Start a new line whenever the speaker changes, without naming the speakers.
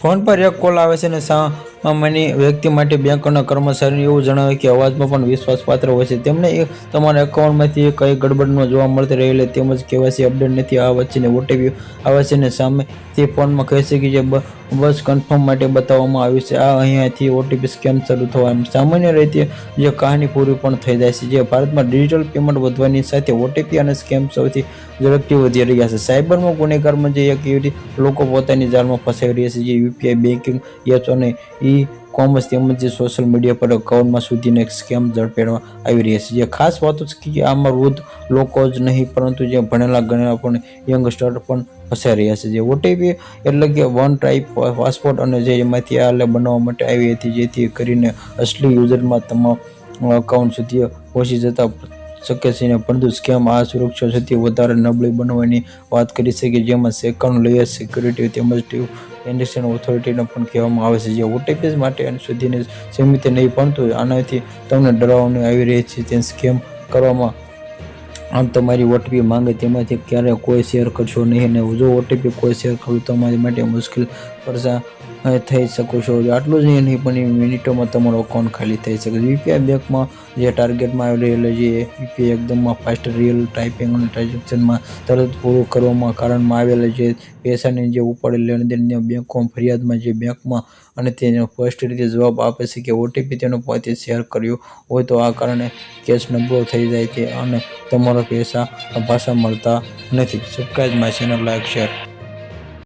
Phone પર એક call આવે છે અને સામાન્ય વ્યક્તિ માટે બેંકના કર્મચારીને એવું જણાવે કે અવાજમાં પણ વિશ્વાસપાત્ર હોય છે. તેમને તમારા એકાઉન્ટમાંથી કઈ ગડબડ જોવા મળતી રહેલી તેમજ કેવાયસી અપડેટ નથી આ વચ્ચે ઓટીપી આવે છે અને સામે તે ફોનમાં કહે છે કે જે બસ કન્ફર્મ માટે બતાવવામાં આવ્યું છે. આ અહીંયાથી ઓટીપી સ્કેમ શરૂ થવા સામાન્ય રીતે જે કહાની પૂરી પણ થઈ જાય છે. જે ભારતમાં ડિજિટલ પેમેન્ટ વધવાની સાથે ઓટીપી અને સ્કેમ સૌથી ઝડપથી વધી રહ્યા છે. સાયબરમાં ગુનેગારમાં જે એક્ટિવિટી લોકો પોતાની જાળમાં ફસાઈ રહ્યા છે. જે યુપીઆઈ બેન્કિંગ એપ્સ અને કોમર્સ તેમજ જે સોશિયલ મીડિયા પર એકાઉન્ટમાં સુધીને સ્કેમ ઝડપેવામાં આવી રહ્યા છે. જે ખાસ વાતો છે કે આમાં વૃદ્ધ લોકો જ નહીં પરંતુ જે ભણેલા ગણેલા પણ યંગસ્ટર પણ ફસાઈ રહ્યા છે. જે ઓટીપી એટલે કે વન ટાઈમ પાસવર્ડ અને જે એમાંથી આ બનાવવા માટે આવી હતી જેથી કરીને અસલી યુઝરમાં તમામ અકાઉન્ટ સુધી પહોંચી જતા શકે છે. પરંતુ સ્કેમ આ સુરક્ષા સૌથી વધારે નબળી બનાવવાની વાત કરી છે કે જેમાં સેકન્ડ લેયર સિક્યુરિટી તેમજ ટુ ઇન્ડિયન ઓથોરિટીને પણ કહેવામાં આવે છે. જે ઓટીપી માટે સુધીને સીમિત નહીં પરંતુ આનાથી તમને ડરાવવાની આવી રહી છે તે સ્કેમ કરવામાં આમ તમારી ઓટીપી માંગે તેમાંથી ક્યારેય કોઈ શેર કરશો નહીં અને જો ઓટીપી કોઈ શેર કરવું તમારી માટે મુશ્કેલ પડશે થઈ શકો છો. આટલું જ નહીં પણ મિનિટોમાં તમારો અકાઉન્ટ ખાલી થઈ શકે. યુપીઆઈ બેંકમાં જે ટાર્ગેટમાં આવી રહેલા જે યુપીઆઈ એકદમ ફાસ્ટ રિયલ ટાઈપિંગ અને ટ્રાન્ઝેક્શનમાં તરત પૂરું કરવામાં કારણમાં આવેલા જે પૈસાની જે ઉપાડેલ લેણદેનની બેંકોમાં ફરિયાદમાં જે બેંકમાં અને તેને સ્પષ્ટ રીતે જવાબ આપે છે કે ઓટીપી તેનો પોતે શેર કર્યો હોય તો આ કારણે કેસ નબળો થઈ જાય છે અને તમારા પૈસા પાછા મળતા નથી. Subscribe my channel, like, share.